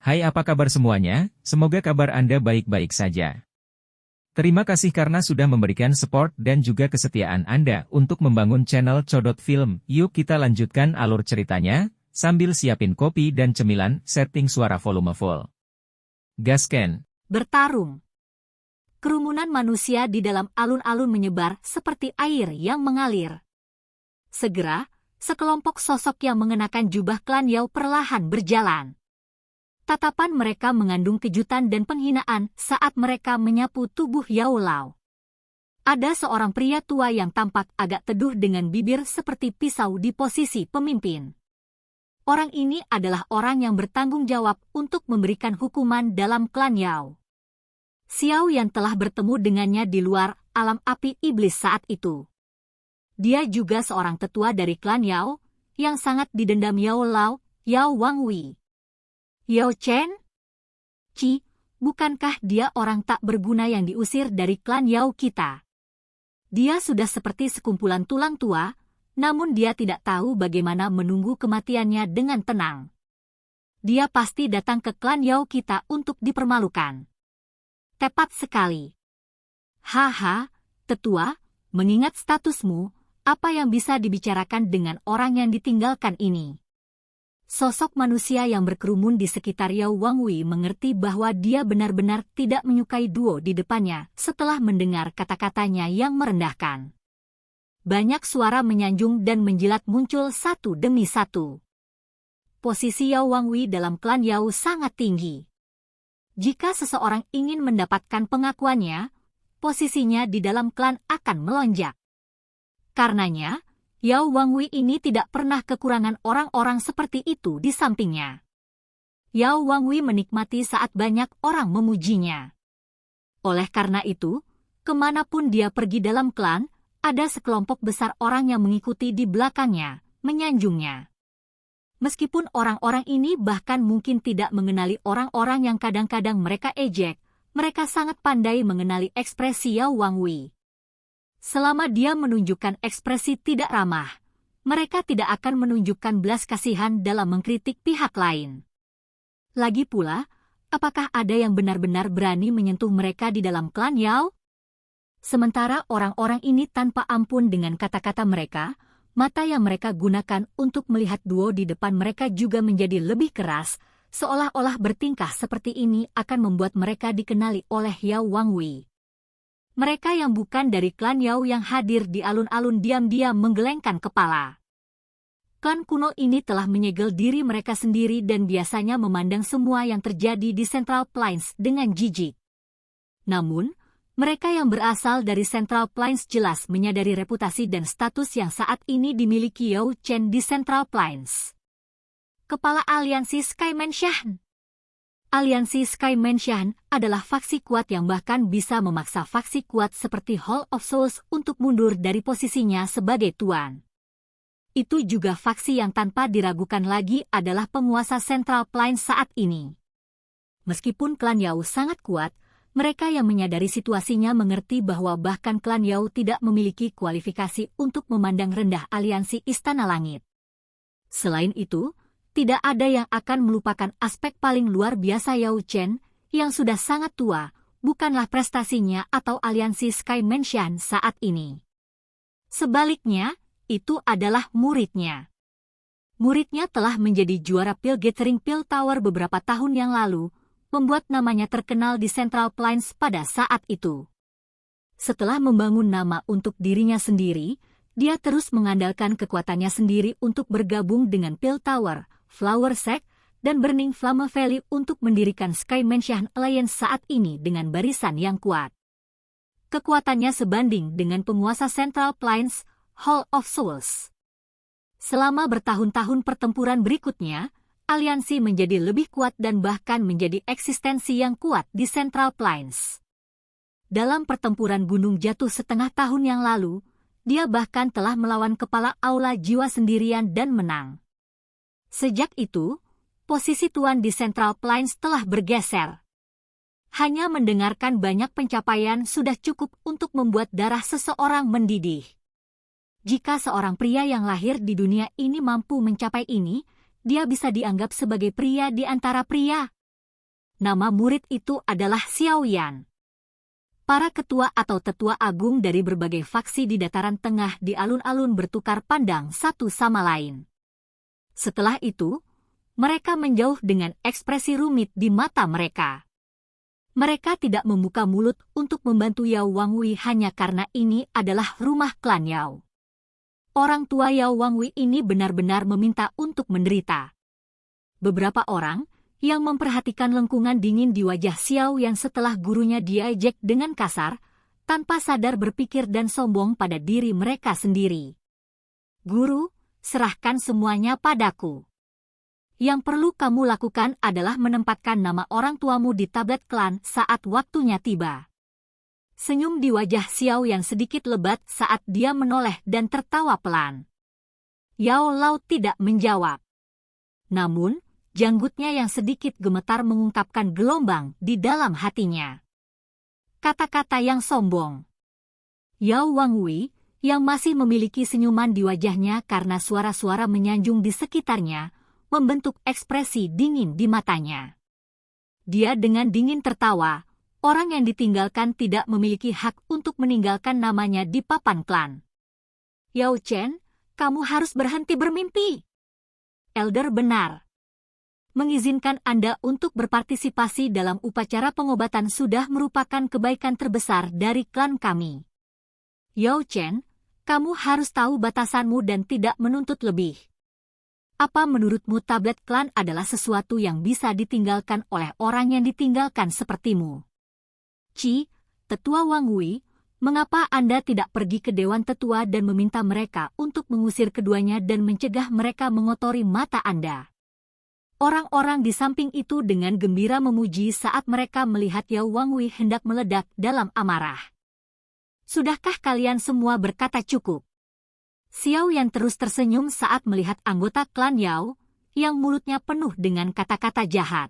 Hai, apa kabar semuanya? Semoga kabar Anda baik-baik saja. Terima kasih karena sudah memberikan support dan juga kesetiaan Anda untuk membangun channel Codot Film. Yuk kita lanjutkan alur ceritanya, sambil siapin kopi dan cemilan, setting suara volume full. Gasken. Bertarung. Kerumunan manusia di dalam alun-alun menyebar seperti air yang mengalir. Segera, sekelompok sosok yang mengenakan jubah klan Yao perlahan berjalan. Tatapan mereka mengandung kejutan dan penghinaan saat mereka menyapu tubuh Yao Lao. Ada seorang pria tua yang tampak agak teduh dengan bibir seperti pisau di posisi pemimpin. Orang ini adalah orang yang bertanggung jawab untuk memberikan hukuman dalam klan Yao. Xiao yang telah bertemu dengannya di luar alam api iblis saat itu. Dia juga seorang tetua dari klan Yao, yang sangat didendam Yao Lao, Yao Wangwei. Yao Chen? Bukankah dia orang tak berguna yang diusir dari klan Yao kita? Dia sudah seperti sekumpulan tulang tua, namun dia tidak tahu bagaimana menunggu kematiannya dengan tenang. Dia pasti datang ke klan Yao kita untuk dipermalukan. Tepat sekali. Haha, tetua, mengingat statusmu, apa yang bisa dibicarakan dengan orang yang ditinggalkan ini? Sosok manusia yang berkerumun di sekitar Yao Wangwei mengerti bahwa dia benar-benar tidak menyukai duo di depannya setelah mendengar kata-katanya yang merendahkan. Banyak suara menyanjung dan menjilat muncul satu demi satu. Posisi Yao Wangwei dalam klan Yao sangat tinggi. Jika seseorang ingin mendapatkan pengakuannya, posisinya di dalam klan akan melonjak. Karenanya, Yao Wangwei ini tidak pernah kekurangan orang-orang seperti itu di sampingnya. Yao Wangwei menikmati saat banyak orang memujinya. Oleh karena itu, kemanapun dia pergi dalam klan, ada sekelompok besar orang yang mengikuti di belakangnya, menyanjungnya. Meskipun orang-orang ini bahkan mungkin tidak mengenali orang-orang yang kadang-kadang mereka ejek, mereka sangat pandai mengenali ekspresi Yao Wangwei. Selama dia menunjukkan ekspresi tidak ramah, mereka tidak akan menunjukkan belas kasihan dalam mengkritik pihak lain. Lagi pula, apakah ada yang benar-benar berani menyentuh mereka di dalam klan Yao? Sementara orang-orang ini tanpa ampun dengan kata-kata mereka, mata yang mereka gunakan untuk melihat duo di depan mereka juga menjadi lebih keras, seolah-olah bertingkah seperti ini akan membuat mereka dikenali oleh Yao Wangwei. Mereka yang bukan dari klan Yao yang hadir di alun-alun diam-diam menggelengkan kepala. Klan kuno ini telah menyegel diri mereka sendiri dan biasanya memandang semua yang terjadi di Central Plains dengan jijik. Namun, mereka yang berasal dari Central Plains jelas menyadari reputasi dan status yang saat ini dimiliki Yao Chen di Central Plains. Kepala Aliansi Sky Mansion. Aliansi Sky Mansion adalah faksi kuat yang bahkan bisa memaksa faksi kuat seperti Hall of Souls untuk mundur dari posisinya sebagai tuan. Itu juga faksi yang tanpa diragukan lagi adalah penguasa Central Plains saat ini. Meskipun klan Yao sangat kuat, mereka yang menyadari situasinya mengerti bahwa bahkan klan Yao tidak memiliki kualifikasi untuk memandang rendah aliansi Istana Langit. Selain itu, tidak ada yang akan melupakan aspek paling luar biasa Yao Chen, yang sudah sangat tua, bukanlah prestasinya atau aliansi Sky Mansion saat ini. Sebaliknya, itu adalah muridnya. Muridnya telah menjadi juara Pil Gathering Pil Tower beberapa tahun yang lalu, membuat namanya terkenal di Central Plains pada saat itu. Setelah membangun nama untuk dirinya sendiri, dia terus mengandalkan kekuatannya sendiri untuk bergabung dengan Pil Tower, Flower Sect, dan Burning Flame Valley untuk mendirikan Sky Mansion Alliance saat ini dengan barisan yang kuat. Kekuatannya sebanding dengan penguasa Central Plains, Hall of Souls. Selama bertahun-tahun pertempuran berikutnya, aliansi menjadi lebih kuat dan bahkan menjadi eksistensi yang kuat di Central Plains. Dalam pertempuran Gunung Jatuh setengah tahun yang lalu, dia bahkan telah melawan kepala Aula Jiwa sendirian dan menang. Sejak itu, posisi tuan di Central Plains telah bergeser. Hanya mendengarkan banyak pencapaian sudah cukup untuk membuat darah seseorang mendidih. Jika seorang pria yang lahir di dunia ini mampu mencapai ini, dia bisa dianggap sebagai pria di antara pria. Nama murid itu adalah Xiao Yan. Para ketua atau tetua agung dari berbagai faksi di dataran tengah di alun-alun bertukar pandang satu sama lain. Setelah itu, mereka menjauh dengan ekspresi rumit di mata mereka. Mereka tidak membuka mulut untuk membantu Yao Wangwei hanya karena ini adalah rumah klan Yao. Orang tua Yao Wangwei ini benar-benar meminta untuk menderita. Beberapa orang yang memperhatikan lengkungan dingin di wajah Xiao yang setelah gurunya diejek dengan kasar, tanpa sadar berpikir dan sombong pada diri mereka sendiri. Guru, serahkan semuanya padaku. Yang perlu kamu lakukan adalah menempatkan nama orang tuamu di tablet klan saat waktunya tiba. Senyum di wajah Xiao yang sedikit lebat saat dia menoleh dan tertawa pelan. Yao Lao tidak menjawab. Namun, janggutnya yang sedikit gemetar mengungkapkan gelombang di dalam hatinya. Kata-kata yang sombong. Yao Wangwei, yang masih memiliki senyuman di wajahnya karena suara-suara menyanjung di sekitarnya, membentuk ekspresi dingin di matanya. Dia dengan dingin tertawa, orang yang ditinggalkan tidak memiliki hak untuk meninggalkan namanya di papan klan. Yao Chen, kamu harus berhenti bermimpi. Elder benar. Mengizinkan Anda untuk berpartisipasi dalam upacara pengobatan sudah merupakan kebaikan terbesar dari klan kami. Yao Chen, kamu harus tahu batasanmu dan tidak menuntut lebih. Apa menurutmu tablet klan adalah sesuatu yang bisa ditinggalkan oleh orang yang ditinggalkan sepertimu? Ci, Tetua Wangwei, mengapa Anda tidak pergi ke Dewan Tetua dan meminta mereka untuk mengusir keduanya dan mencegah mereka mengotori mata Anda? Orang-orang di samping itu dengan gembira memuji saat mereka melihat Yao Wangwei hendak meledak dalam amarah. Sudahkah kalian semua berkata cukup? Xiao Yan terus tersenyum saat melihat anggota klan Yao, yang mulutnya penuh dengan kata-kata jahat.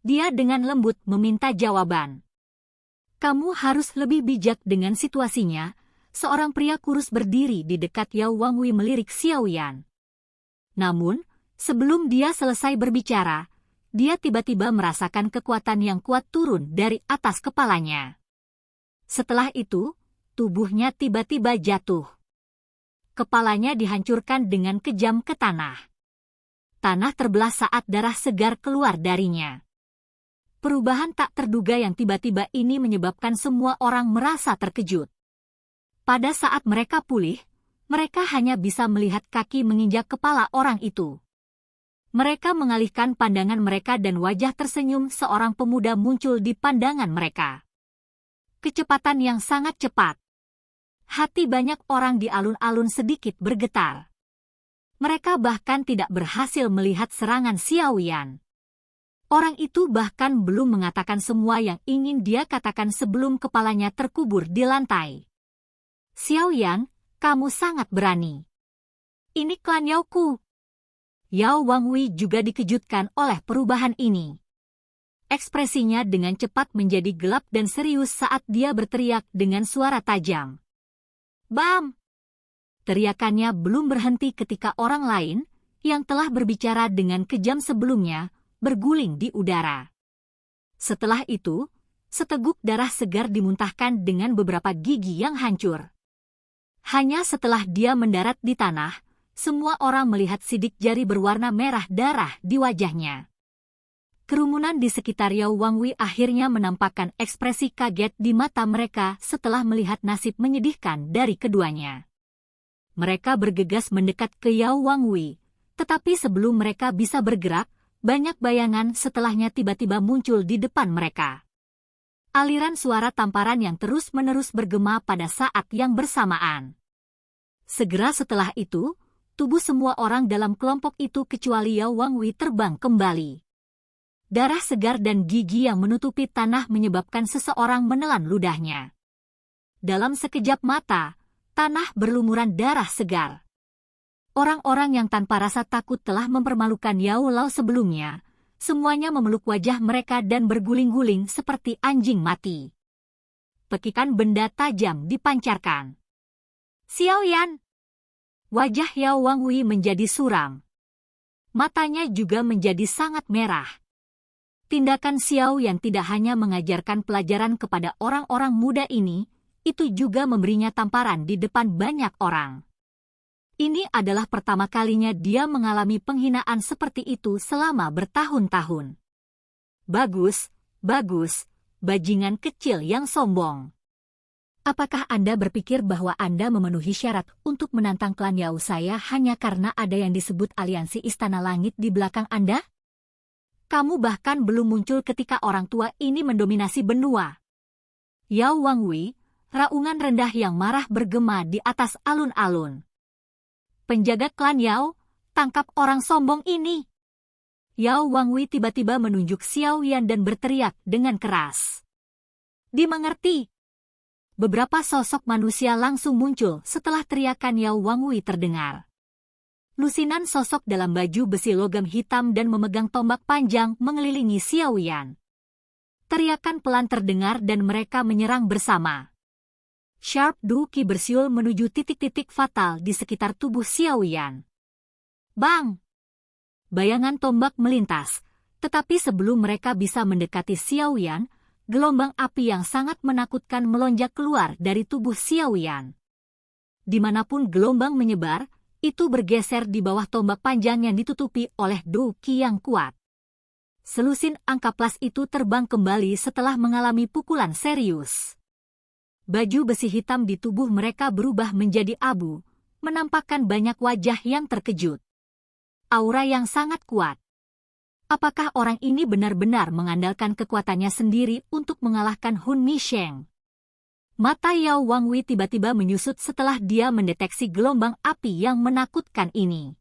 Dia dengan lembut meminta jawaban. Kamu harus lebih bijak dengan situasinya, seorang pria kurus berdiri di dekat Yao Wangwei melirik Xiao Yan. Namun, sebelum dia selesai berbicara, dia tiba-tiba merasakan kekuatan yang kuat turun dari atas kepalanya. Setelah itu, tubuhnya tiba-tiba jatuh. Kepalanya dihancurkan dengan kejam ke tanah. Tanah terbelah saat darah segar keluar darinya. Perubahan tak terduga yang tiba-tiba ini menyebabkan semua orang merasa terkejut. Pada saat mereka pulih, mereka hanya bisa melihat kaki menginjak kepala orang itu. Mereka mengalihkan pandangan mereka dan wajah tersenyum seorang pemuda muncul di pandangan mereka. Kecepatan yang sangat cepat. Hati banyak orang di alun-alun sedikit bergetar. Mereka bahkan tidak berhasil melihat serangan Xiao Yan. Orang itu bahkan belum mengatakan semua yang ingin dia katakan sebelum kepalanya terkubur di lantai. Xiao Yan, kamu sangat berani. Ini klan Yaoku. Yao Wangwei juga dikejutkan oleh perubahan ini. Ekspresinya dengan cepat menjadi gelap dan serius saat dia berteriak dengan suara tajam. Bam! Teriakannya belum berhenti ketika orang lain, yang telah berbicara dengan kejam sebelumnya, berguling di udara. Setelah itu, seteguk darah segar dimuntahkan dengan beberapa gigi yang hancur. Hanya setelah dia mendarat di tanah, semua orang melihat sidik jari berwarna merah darah di wajahnya. Kerumunan di sekitar Yao Wangwei akhirnya menampakkan ekspresi kaget di mata mereka setelah melihat nasib menyedihkan dari keduanya. Mereka bergegas mendekat ke Yao Wangwei, tetapi sebelum mereka bisa bergerak, banyak bayangan setelahnya tiba-tiba muncul di depan mereka. Aliran suara tamparan yang terus-menerus bergema pada saat yang bersamaan. Segera setelah itu, tubuh semua orang dalam kelompok itu kecuali Yao Wangwei terbang kembali. Darah segar dan gigi yang menutupi tanah menyebabkan seseorang menelan ludahnya. Dalam sekejap mata, tanah berlumuran darah segar. Orang-orang yang tanpa rasa takut telah mempermalukan Yao Lao sebelumnya, semuanya memeluk wajah mereka dan berguling-guling seperti anjing mati. Pekikan benda tajam dipancarkan. Xiao Yan! Wajah Yao Wangwei menjadi suram. Matanya juga menjadi sangat merah. Tindakan Xiao Yan tidak hanya mengajarkan pelajaran kepada orang-orang muda ini, itu juga memberinya tamparan di depan banyak orang. Ini adalah pertama kalinya dia mengalami penghinaan seperti itu selama bertahun-tahun. Bagus, bagus, bajingan kecil yang sombong. Apakah Anda berpikir bahwa Anda memenuhi syarat untuk menantang klan Yao saya hanya karena ada yang disebut aliansi Istana Langit di belakang Anda? Kamu bahkan belum muncul ketika orang tua ini mendominasi benua. Yao Wangwei, raungan rendah yang marah bergema di atas alun-alun. Penjaga klan Yao, tangkap orang sombong ini. Yao Wangwei tiba-tiba menunjuk Xiao Yan dan berteriak dengan keras. Dimengerti. Beberapa sosok manusia langsung muncul setelah teriakan Yao Wangwei terdengar. Lusinan sosok dalam baju besi logam hitam dan memegang tombak panjang mengelilingi Xiao Yan. Teriakan pelan terdengar dan mereka menyerang bersama. Sharp Du Qi bersiul menuju titik-titik fatal di sekitar tubuh Xiao Yan. Bang! Bayangan tombak melintas, tetapi sebelum mereka bisa mendekati Xiao Yan, gelombang api yang sangat menakutkan melonjak keluar dari tubuh Xiao Yan. Dimanapun gelombang menyebar, itu bergeser di bawah tombak panjang yang ditutupi oleh Du Qi yang kuat. Selusin angka plus itu terbang kembali setelah mengalami pukulan serius. Baju besi hitam di tubuh mereka berubah menjadi abu, menampakkan banyak wajah yang terkejut. Aura yang sangat kuat. Apakah orang ini benar-benar mengandalkan kekuatannya sendiri untuk mengalahkan Hun Misheng? Mata Yao Wangwei tiba-tiba menyusut setelah dia mendeteksi gelombang api yang menakutkan ini.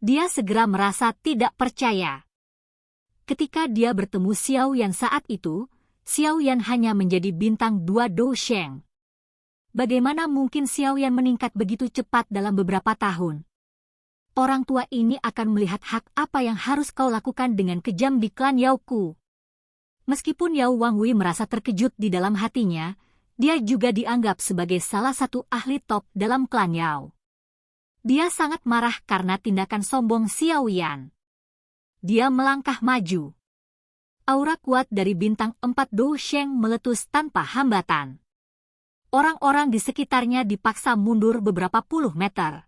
Dia segera merasa tidak percaya. Ketika dia bertemu Xiao Yan saat itu, Xiao Yan hanya menjadi bintang 2 Dousheng. Bagaimana mungkin Xiao Yan meningkat begitu cepat dalam beberapa tahun? Orang tua ini akan melihat hak apa yang harus kau lakukan dengan kejam di klan Yaoku. Meskipun Yao Wangwei merasa terkejut di dalam hatinya, dia juga dianggap sebagai salah satu ahli top dalam klan Yao. Dia sangat marah karena tindakan sombong Xiao Yan. Dia melangkah maju. Aura kuat dari bintang 4 Dousheng meletus tanpa hambatan. Orang-orang di sekitarnya dipaksa mundur beberapa puluh meter.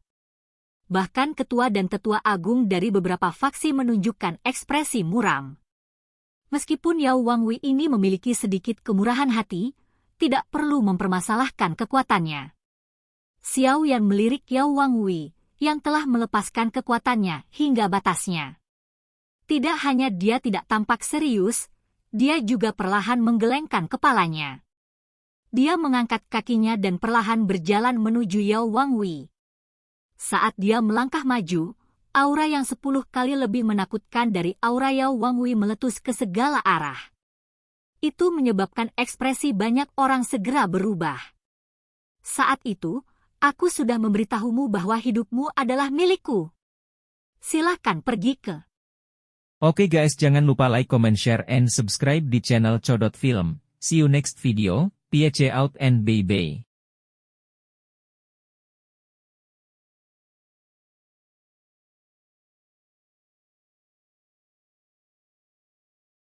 Bahkan ketua dan tetua agung dari beberapa faksi menunjukkan ekspresi muram. Meskipun Yao Wangwei ini memiliki sedikit kemurahan hati, tidak perlu mempermasalahkan kekuatannya. Xiao Yan melirik Yao Wangwei, yang telah melepaskan kekuatannya hingga batasnya. Tidak hanya dia tidak tampak serius, dia juga perlahan menggelengkan kepalanya. Dia mengangkat kakinya dan perlahan berjalan menuju Yao Wangwei. Saat dia melangkah maju, aura yang 10 kali lebih menakutkan dari aura Yao Wangwei meletus ke segala arah. Itu menyebabkan ekspresi banyak orang segera berubah. Saat itu, aku sudah memberitahumu bahwa hidupmu adalah milikku. Silakan pergi ke. Oke guys, jangan lupa like, comment, share, and subscribe di channel Codot Film. See you next video, peace out and bye-bye.